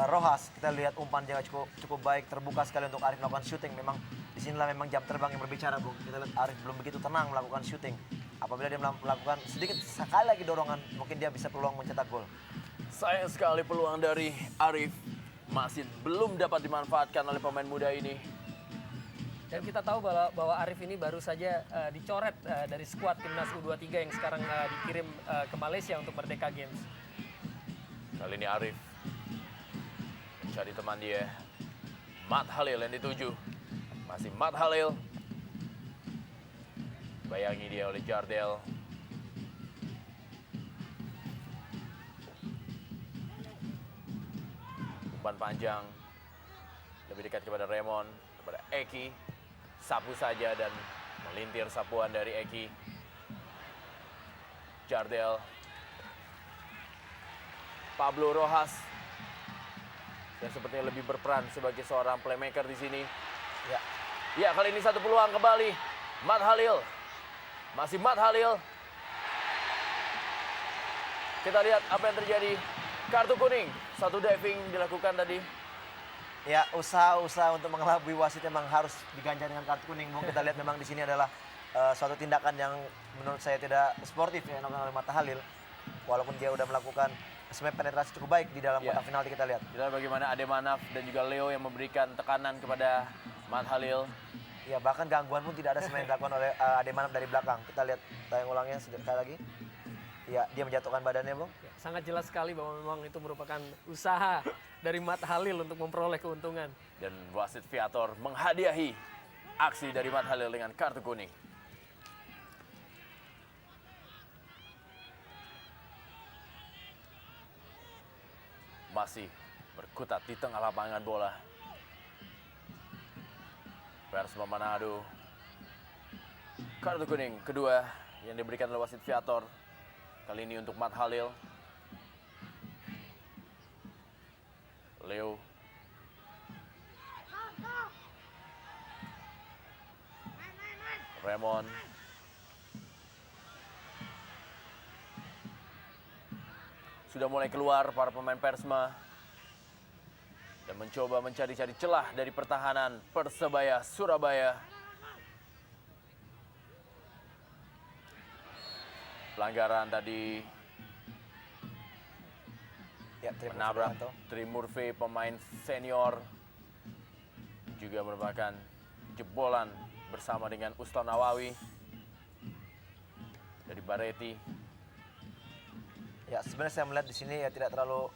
[SPEAKER 3] Rojas. Kita lihat umpan juga cukup baik, terbuka sekali untuk Arif melakukan syuting. Memang disinilah memang jam terbang yang berbicara, Bung. Kita lihat Arif belum begitu tenang melakukan syuting. Apabila dia melakukan sedikit sekali lagi dorongan, mungkin dia bisa peluang mencetak gol.
[SPEAKER 2] Sayang sekali peluang dari Arif masih belum dapat dimanfaatkan oleh pemain muda ini.
[SPEAKER 1] Dan kita tahu bahwa Arif ini baru saja dicoret dari skuad timnas U23 yang sekarang dikirim ke Malaysia untuk Merdeka Games.
[SPEAKER 2] Kali ini Arif mencari teman dia, Matt Halil yang dituju. Masih Matt Halil. Bayangi dia oleh Jardel. Umpan panjang. Lebih dekat kepada Raymond, kepada Eki. Sapu saja dan melintir sapuan dari Eki. Jardel. Pablo Rojas yang sepertinya lebih berperan sebagai seorang playmaker di sini. Ya, kali ini satu peluang kembali. Matt Halil. Masih Matt Halil. Kita lihat apa yang terjadi. Kartu kuning. Satu diving dilakukan tadi.
[SPEAKER 3] Ya, usaha untuk mengelabui wasit memang harus diganjar dengan kartu kuning. Bung, kita lihat memang di sini adalah suatu tindakan yang menurut saya tidak sportif yang dilakukan oleh Matt Halil. Walaupun dia udah melakukan sebenarnya penetrasi cukup baik di dalam kotak penalti, kita lihat.
[SPEAKER 2] Kita lihat bagaimana Ademanaf dan juga Leo yang memberikan tekanan kepada Matt Halil.
[SPEAKER 3] Ya, bahkan gangguan pun tidak ada sebenarnya dilakukan oleh Ademanaf dari belakang. Kita lihat tayang ulangnya sekali lagi. Ya, dia menjatuhkan badannya, Bung.
[SPEAKER 1] Ya, sangat jelas sekali bahwa memang itu merupakan usaha dari Matt Halil untuk memperoleh keuntungan.
[SPEAKER 2] Dan wasit Viator menghadiahi aksi dari Matt Halil dengan kartu kuning. Masih berkutat di tengah lapangan bola. Persma Manado. Kartu kuning kedua yang diberikan oleh wasit Viator. Kali ini untuk Matt Halil. Leo. Raymond. Sudah mulai keluar para pemain Persma. Dan mencoba mencari-cari celah dari pertahanan Persebaya Surabaya. Pelanggaran tadi
[SPEAKER 3] Ya, terima kasih
[SPEAKER 2] menabrak
[SPEAKER 3] Prianto.
[SPEAKER 2] Trimurfe, pemain senior. Juga merupakan jebolan bersama dengan Uston Nawawi dari Bareti.
[SPEAKER 3] Ya, sebenarnya saya melihat di sini ya tidak terlalu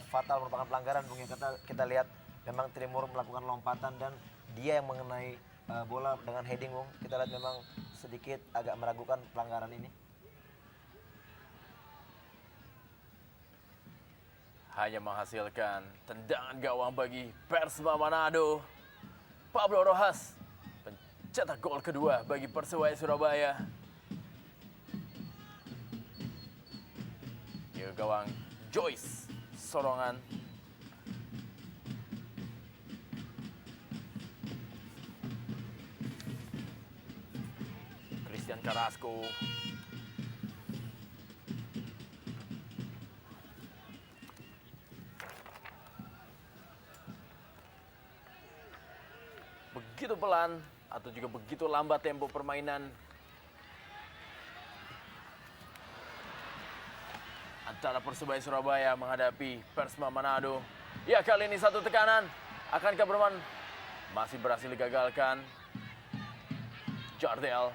[SPEAKER 3] fatal merupakan pelanggaran, Bung. Yang kita lihat memang Trimur melakukan lompatan dan dia yang mengenai bola dengan heading, Bung. Kita lihat memang sedikit agak meragukan pelanggaran ini.
[SPEAKER 2] Hanya menghasilkan tendangan gawang bagi Persema Manado. Pablo Rojas pencetak gol kedua bagi Persebaya Surabaya. Ya, gawang Joyce Sorongan. Christian Carrasco. Begitu pelan atau juga begitu lambat tempo permainan antara Persebaya Surabaya menghadapi Persema Manado. Ya, kali ini satu tekanan. Akankah berman masih berhasil digagalkan? Jardel.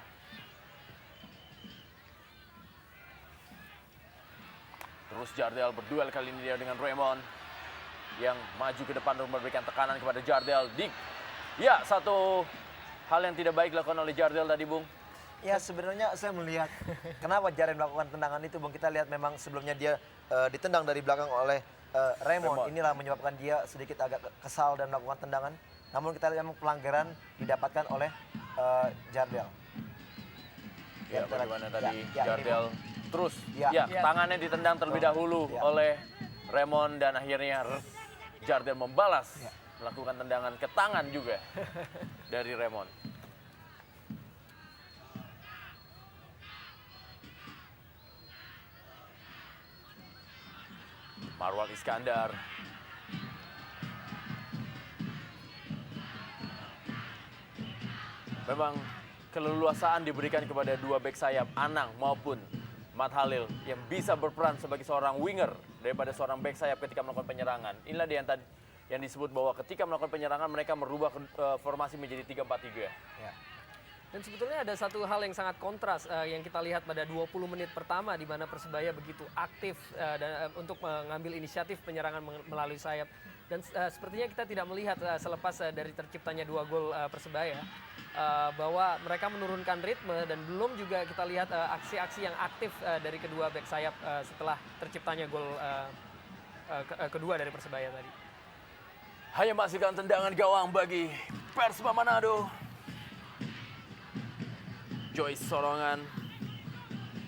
[SPEAKER 2] Terus Jardel berduel kali ini dia dengan Raymond yang maju ke depan untuk memberikan tekanan kepada Jardel. Ya, satu hal yang tidak baik dilakukan oleh Jardel tadi, Bung.
[SPEAKER 3] Ya, sebenarnya saya melihat kenapa Jaren melakukan tendangan itu, Bung. Kita lihat memang sebelumnya dia ditendang dari belakang oleh Raymond. Inilah menyebabkan dia sedikit agak kesal dan melakukan tendangan. Namun kita lihat memang pelanggaran didapatkan oleh Jardel.
[SPEAKER 2] Ya, bagaimana tadi
[SPEAKER 3] ya,
[SPEAKER 2] Jardel
[SPEAKER 3] ini,
[SPEAKER 2] terus
[SPEAKER 3] Ya.
[SPEAKER 2] tangannya ditendang terlebih dahulu
[SPEAKER 3] Ya.
[SPEAKER 2] oleh Raymond dan akhirnya Jardel membalas
[SPEAKER 3] Ya.
[SPEAKER 2] melakukan tendangan ke tangan juga dari Raymond. Marwal Iskandar. Memang keleluasaan diberikan kepada dua bek sayap, Anang maupun Mat Halil, yang bisa berperan sebagai seorang winger daripada seorang bek sayap ketika melakukan penyerangan. Inilah dia yang disebut bahwa ketika melakukan penyerangan mereka merubah formasi menjadi 3-4-3.
[SPEAKER 3] Ya.
[SPEAKER 1] Dan sebetulnya ada satu hal yang sangat kontras yang kita lihat pada 20 menit pertama di mana Persebaya begitu aktif untuk mengambil inisiatif penyerangan melalui sayap. Dan sepertinya kita tidak melihat selepas dari terciptanya 2 gol Persebaya bahwa mereka menurunkan ritme dan belum juga kita lihat aksi-aksi yang aktif dari kedua bek sayap setelah terciptanya gol kedua dari Persebaya tadi.
[SPEAKER 2] Hanya menghasilkan tendangan gawang bagi Persema Manado. Joyce Sorongan,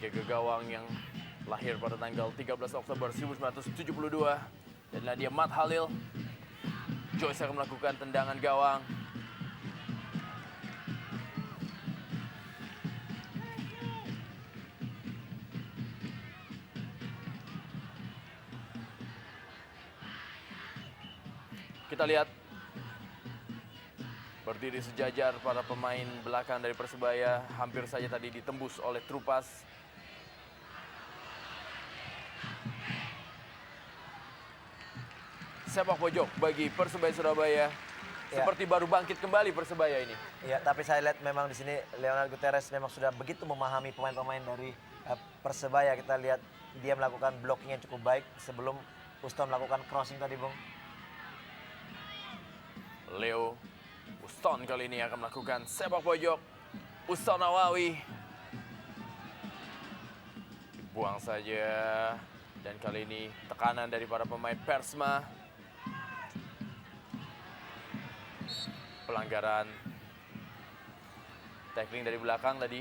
[SPEAKER 2] jaga gawang yang lahir pada tanggal 13 Oktober 1972. Dan dia Mat Halil. Joyce akan melakukan tendangan gawang. Kita lihat berdiri sejajar para pemain belakang dari Persebaya, hampir saja tadi ditembus oleh Trupas. Sepak pojok bagi Persebaya Surabaya.
[SPEAKER 3] Ya.
[SPEAKER 2] Seperti baru bangkit kembali Persebaya ini.
[SPEAKER 3] Ya, tapi saya lihat memang di sini Leonardo Gutierrez memang sudah begitu memahami pemain-pemain dari Persebaya. Kita lihat dia melakukan blocking yang cukup baik sebelum Uston melakukan crossing tadi, Bung.
[SPEAKER 2] Leo Uston kali ini akan melakukan sepak pojok. Uston Nawawi dibuang saja, dan kali ini tekanan dari para pemain Persma. Pelanggaran tackling dari belakang tadi.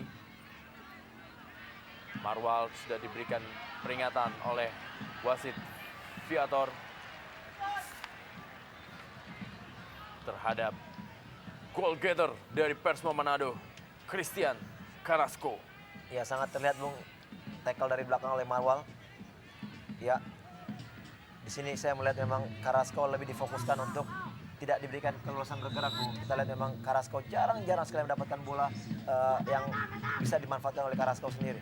[SPEAKER 2] Marwal sudah diberikan peringatan oleh wasit Viator terhadap goal getter dari Persema Manado, Christian Carrasco.
[SPEAKER 3] Ya, sangat terlihat, Bung, tackle dari belakang oleh Marwal. Ya, di sini saya melihat memang Carrasco lebih difokuskan untuk tidak diberikan keluasan bergerak, Bung. Kita lihat memang Carrasco jarang-jarang sekali mendapatkan bola yang bisa dimanfaatkan oleh Carrasco sendiri.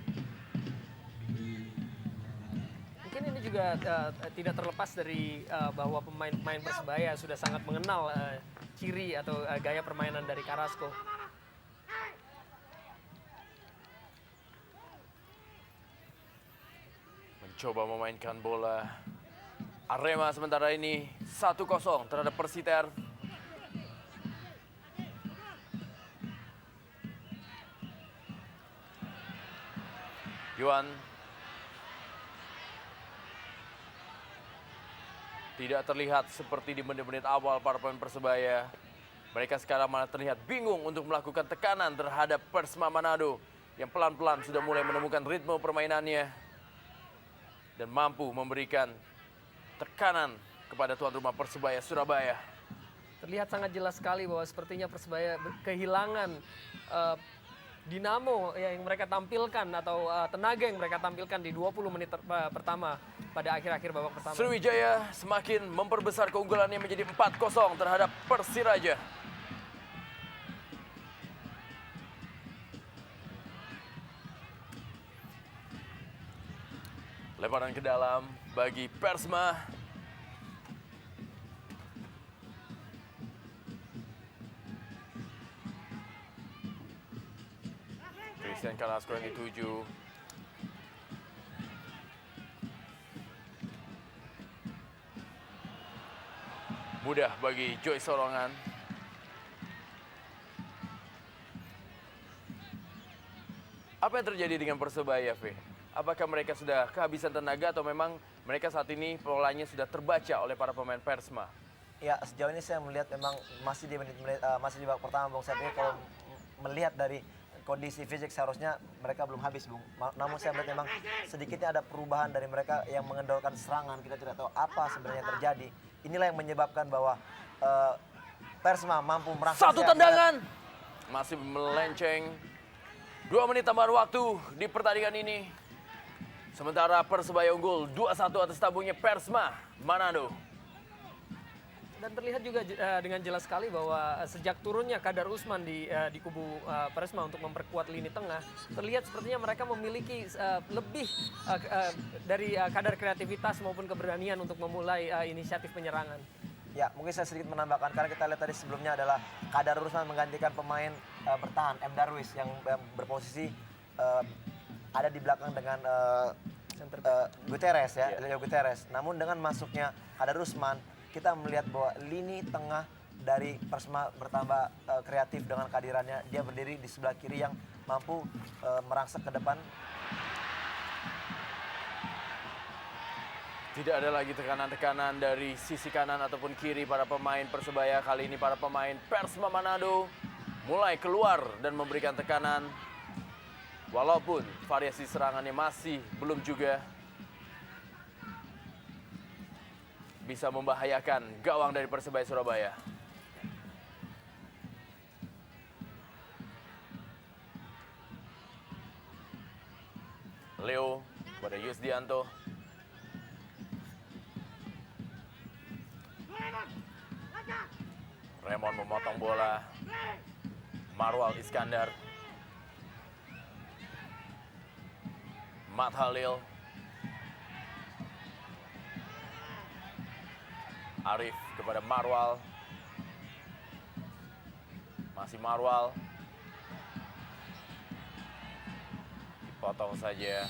[SPEAKER 1] Mungkin ini juga tidak terlepas dari bahwa pemain-pemain Persebaya sudah sangat mengenal ciri atau gaya permainan dari Carrasco.
[SPEAKER 2] Mencoba memainkan bola. Arema sementara ini 1-0 terhadap Persiter. Yuan tidak terlihat seperti di menit-menit awal para pemain Persebaya. Mereka sekarang malah terlihat bingung untuk melakukan tekanan terhadap Persema Manado yang pelan-pelan sudah mulai menemukan ritme permainannya dan mampu memberikan tekanan kepada tuan rumah Persebaya Surabaya.
[SPEAKER 1] Terlihat sangat jelas sekali bahwa sepertinya Persebaya kehilangan dinamo yang mereka tampilkan atau tenaga yang mereka tampilkan di 20 menit pertama pada akhir-akhir babak pertama.
[SPEAKER 2] Sriwijaya semakin memperbesar keunggulannya menjadi 4-0 terhadap Persiraja. Lemparan ke dalam bagi Persma. Christian Carrasco yang dituju. Mudah bagi Joy Sorongan. Apa yang terjadi dengan Persebaya, V? Apakah mereka sudah kehabisan tenaga atau memang mereka saat ini polanya sudah terbaca oleh para pemain Persma?
[SPEAKER 3] Ya, sejauh ini saya melihat memang masih di masih di babak pertama, Bung. Saya pikir kalau melihat dari kondisi fisik seharusnya mereka belum habis, Bung. Namun saya melihat memang sedikitnya ada perubahan dari mereka yang mengendorkan serangan. Kita tidak tahu apa sebenarnya yang terjadi. Inilah yang menyebabkan bahwa Persma mampu merangsek.
[SPEAKER 2] Satu tendangan masih melenceng. 2 menit tambahan waktu di pertandingan ini. Sementara Persebaya unggul 2-1 atas tabungnya Persma Manado.
[SPEAKER 1] Dan terlihat juga dengan jelas sekali bahwa sejak turunnya Kadar Usman di kubu Persma untuk memperkuat lini tengah, terlihat sepertinya mereka memiliki lebih dari kadar kreativitas maupun keberanian untuk memulai inisiatif penyerangan.
[SPEAKER 3] Ya, mungkin saya sedikit menambahkan karena kita lihat tadi sebelumnya adalah Kadar Usman menggantikan pemain bertahan M. Darwis yang berposisi ada di belakang dengan Gutierrez ya, Leo Gutierrez. Namun dengan masuknya Kadar Usman, kita melihat bahwa lini tengah dari Persma bertambah kreatif dengan kehadirannya. Dia berdiri di sebelah kiri yang mampu merangsek ke depan.
[SPEAKER 2] Tidak ada lagi tekanan-tekanan dari sisi kanan ataupun kiri para pemain Persebaya. Kali ini para pemain Persma Manado mulai keluar dan memberikan tekanan. Walaupun variasi serangannya masih belum juga bisa membahayakan gawang dari Persebaya Surabaya. Leo kepada Yusdianto. Raymond memotong bola. Marwal Iskandar. Mat Halil. Arif kepada Marwal. Masih Marwal. Dipotong saja.